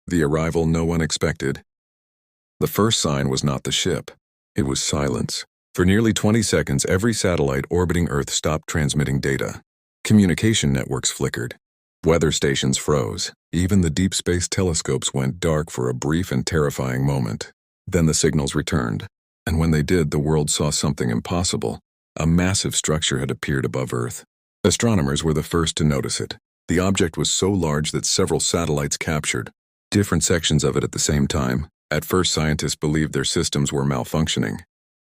The arrival no one expected. The first sign was not the ship. It was silence. For nearly 20 seconds, every satellite orbiting Earth stopped transmitting data. Communication networks flickered. Weather stations froze. Even the deep space telescopes went dark for a brief and terrifying moment. Then the signals returned. And when they did, the world saw something impossible. A massive structure had appeared above Earth. Astronomers were the first to notice it. The object was so large that several satellites captured different sections of it at the same time. At first, scientists believed their systems were malfunctioning.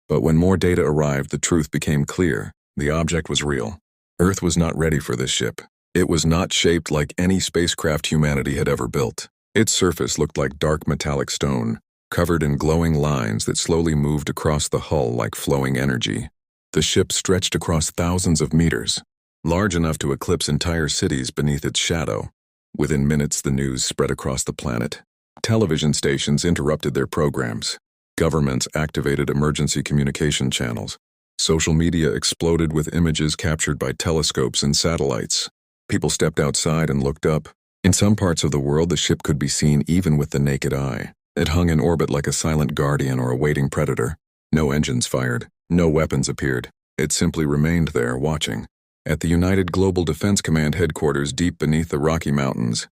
But when more data arrived, the truth became clear. The object was real. Earth was not ready for this ship. It was not shaped like any spacecraft humanity had ever built. Its surface looked like dark metallic stone, covered in glowing lines that slowly moved across the hull like flowing energy. The ship stretched across thousands of meters, large enough to eclipse entire cities beneath its shadow. Within minutes, the news spread across the planet. Television stations interrupted their programs. Governments activated emergency communication channels. Social media exploded with images captured by telescopes and satellites. People stepped outside and looked up. In some parts of the world, the ship could be seen even with the naked eye. It hung in orbit like a silent guardian or a waiting predator. No engines fired. No weapons appeared. It simply remained there, watching. At the United Global Defense Command headquarters deep beneath the Rocky Mountains,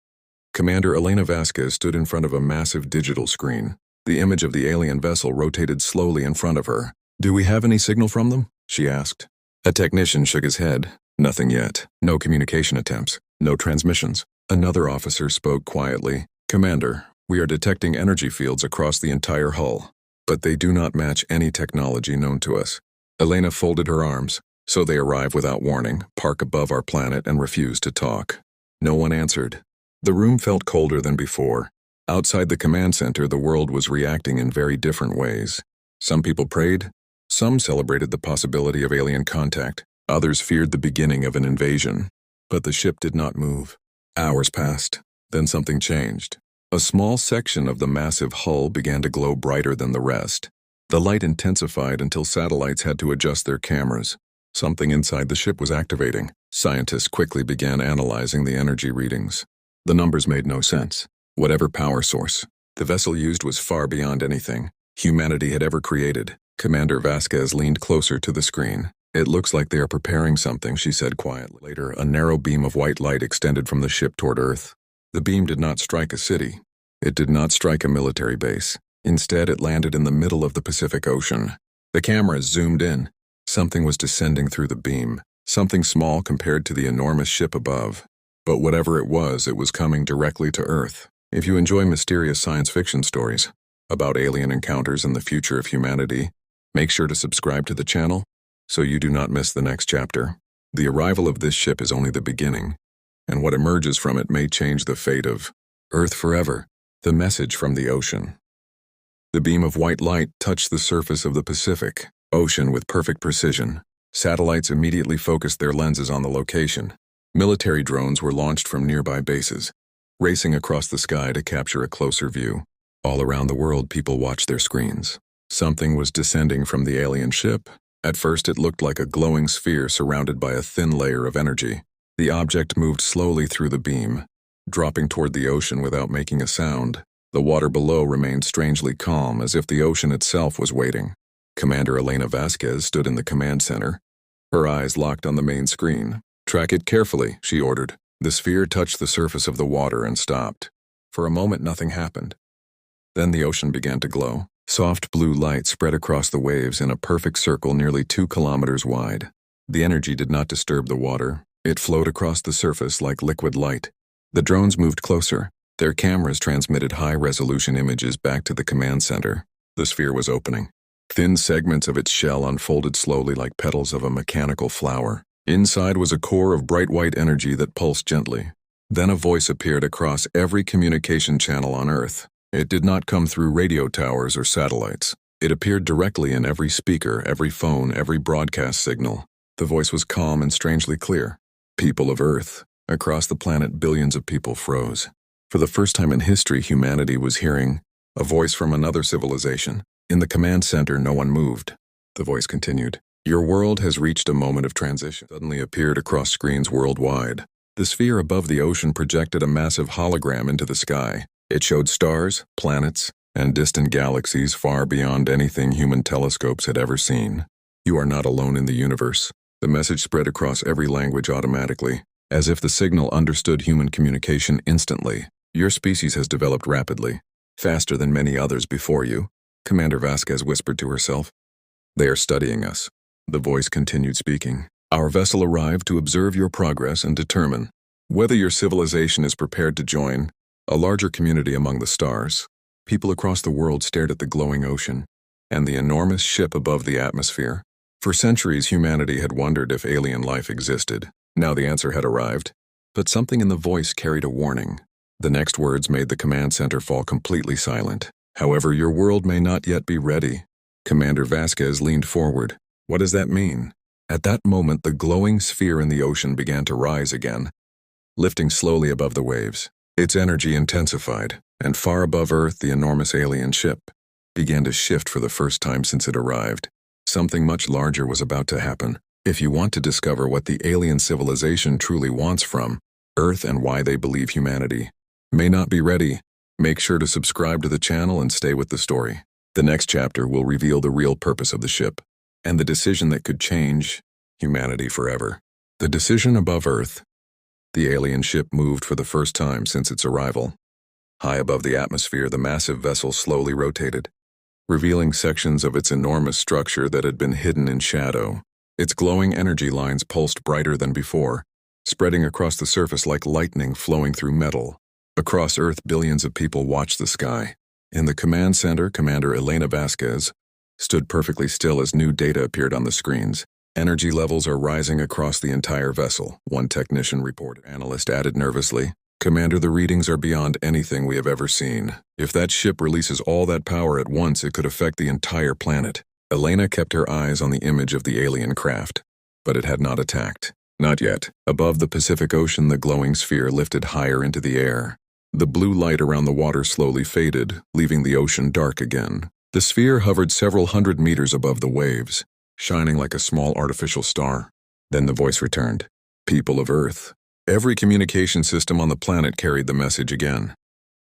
Commander Elena Vasquez stood in front of a massive digital screen. The image of the alien vessel rotated slowly in front of her. "Do we have any signal from them?" she asked. A technician shook his head. "Nothing yet. No communication attempts. No transmissions." Another officer spoke quietly. "Commander, we are detecting energy fields across the entire hull, but they do not match any technology known to us." Elena folded her arms. "So they arrive without warning, park above our planet, and refuse to talk." No one answered. The room felt colder than before. Outside the command center, the world was reacting in very different ways. Some people prayed. Some celebrated the possibility of alien contact. Others feared the beginning of an invasion. But the ship did not move. Hours passed. Then something changed. A small section of the massive hull began to glow brighter than the rest. The light intensified until satellites had to adjust their cameras. Something inside the ship was activating. Scientists quickly began analyzing the energy readings. The numbers made no sense. Whatever power source the vessel used was far beyond anything humanity had ever created. Commander Vasquez leaned closer to the screen. "It looks like they are preparing something," she said quietly. Later, a narrow beam of white light extended from the ship toward Earth. The beam did not strike a city. It did not strike a military base. Instead, it landed in the middle of the Pacific Ocean. The cameras zoomed in. Something was descending through the beam. Something small compared to the enormous ship above. But whatever it was coming directly to Earth. If you enjoy mysterious science fiction stories about alien encounters and the future of humanity, make sure to subscribe to the channel so you do not miss the next chapter. The arrival of this ship is only the beginning, and what emerges from it may change the fate of Earth forever. The message from the ocean. The beam of white light touched the surface of the Pacific Ocean with perfect precision. Satellites immediately focused their lenses on the location. Military drones were launched from nearby bases, racing across the sky to capture a closer view. All around the world, people watched their screens. Something was descending from the alien ship. At first, it looked like a glowing sphere surrounded by a thin layer of energy. The object moved slowly through the beam, dropping toward the ocean without making a sound. The water below remained strangely calm, as if the ocean itself was waiting. Commander Elena Vasquez stood in the command center, her eyes locked on the main screen. "Track it carefully," she ordered. The sphere touched the surface of the water and stopped. For a moment, nothing happened. Then the ocean began to glow. Soft blue light spread across the waves in a perfect circle nearly 2 kilometers wide. The energy did not disturb the water. It flowed across the surface like liquid light. The drones moved closer. Their cameras transmitted high-resolution images back to the command center. The sphere was opening. Thin segments of its shell unfolded slowly like petals of a mechanical flower. Inside was a core of bright white energy that pulsed gently. Then a voice appeared across every communication channel on Earth. It did not come through radio towers or satellites. It appeared directly in every speaker, every phone, every broadcast signal. The voice was calm and strangely clear. "People of Earth." Across the planet, billions of people froze. For the first time in history, humanity was hearing a voice from another civilization. In the command center, no one moved. The voice continued. "Your world has reached a moment of transition." Suddenly appeared across screens worldwide. The sphere above the ocean projected a massive hologram into the sky. It showed stars, planets, and distant galaxies far beyond anything human telescopes had ever seen. You are not alone in the universe. The message spread across every language automatically, as if the signal understood human communication instantly. Your species has developed rapidly, faster than many others before you, Commander Vasquez whispered to herself. They are studying us. The voice continued speaking. Our vessel arrived to observe your progress and determine whether your civilization is prepared to join a larger community among the stars. People across the world stared at the glowing ocean and the enormous ship above the atmosphere. For centuries, humanity had wondered if alien life existed. Now the answer had arrived, but something in the voice carried a warning. The next words made the command center fall completely silent. However, your world may not yet be ready. Commander Vasquez leaned forward. What does that mean? At that moment, the glowing sphere in the ocean began to rise again, lifting slowly above the waves. Its energy intensified, and far above Earth, the enormous alien ship began to shift for the first time since it arrived. Something much larger was about to happen. If you want to discover what the alien civilization truly wants from Earth and why they believe humanity may not be ready, make sure to subscribe to the channel and stay with the story. The next chapter will reveal the real purpose of the ship and the decision that could change humanity forever. The decision above Earth. The alien ship moved for the first time since its arrival. High above the atmosphere, the massive vessel slowly rotated, revealing sections of its enormous structure that had been hidden in shadow. Its glowing energy lines pulsed brighter than before, spreading across the surface like lightning flowing through metal. Across Earth, billions of people watched the sky. In the command center, Commander Elena Vasquez stood perfectly still as new data appeared on the screens. Energy levels are rising across the entire vessel, one technician reported. Analyst added nervously, Commander, the readings are beyond anything we have ever seen. If that ship releases all that power at once, it could affect the entire planet. Elena kept her eyes on the image of the alien craft, but it had not attacked. Not yet. Above the Pacific Ocean, the glowing sphere lifted higher into the air. The blue light around the water slowly faded, leaving the ocean dark again. The sphere hovered several hundred meters above the waves, shining like a small artificial star. Then the voice returned. People of Earth. Every communication system on the planet carried the message again.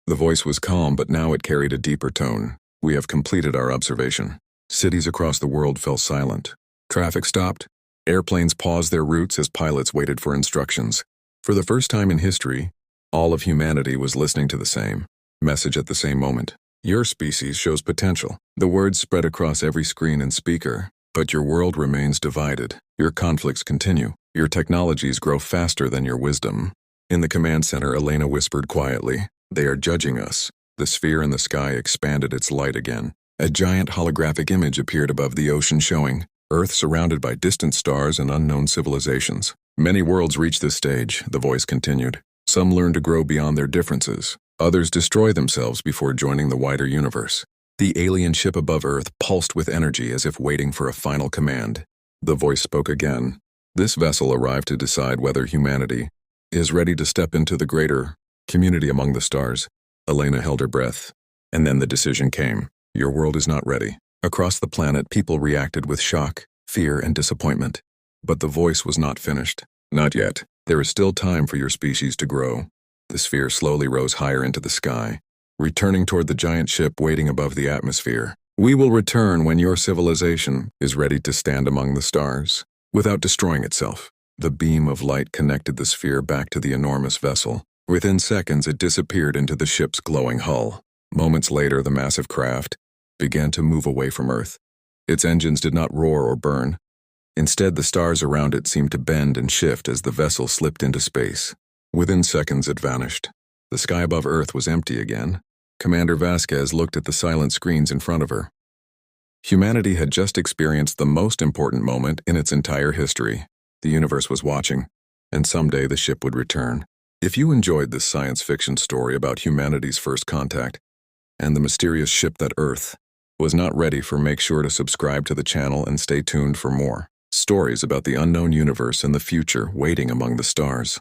The voice was calm, but now it carried a deeper tone. We have completed our observation. Cities across the world fell silent. Traffic stopped. Airplanes paused their routes as pilots waited for instructions. For the first time in history, all of humanity was listening to the same message at the same moment. Your species shows potential. The words spread across every screen and speaker, but your world remains divided. Your conflicts continue. Your technologies grow faster than your wisdom. In the command center, Elena whispered quietly, They are judging us. The sphere in the sky expanded its light again. A giant holographic image appeared above the ocean showing Earth surrounded by distant stars and unknown civilizations. Many worlds reach this stage, the voice continued. Some learn to grow beyond their differences. Others destroy themselves before joining the wider universe. The alien ship above Earth pulsed with energy as if waiting for a final command. The voice spoke again. This vessel arrived to decide whether humanity is ready to step into the greater community among the stars. Elena held her breath. And then the decision came. Your world is not ready. Across the planet, people reacted with shock, fear, and disappointment. But the voice was not finished. Not yet. There is still time for your species to grow. The sphere slowly rose higher into the sky, returning toward the giant ship waiting above the atmosphere. We will return when your civilization is ready to stand among the stars, without destroying itself. The beam of light connected the sphere back to the enormous vessel. Within seconds, it disappeared into the ship's glowing hull. Moments later, the massive craft began to move away from Earth. Its engines did not roar or burn. Instead, the stars around it seemed to bend and shift as the vessel slipped into space. Within seconds, it vanished. The sky above Earth was empty again. Commander Vasquez looked at the silent screens in front of her. Humanity had just experienced the most important moment in its entire history. The universe was watching, and someday the ship would return. If you enjoyed this science fiction story about humanity's first contact and the mysterious ship that Earth was not ready for, make sure to subscribe to the channel and stay tuned for more stories about the unknown universe and the future waiting among the stars.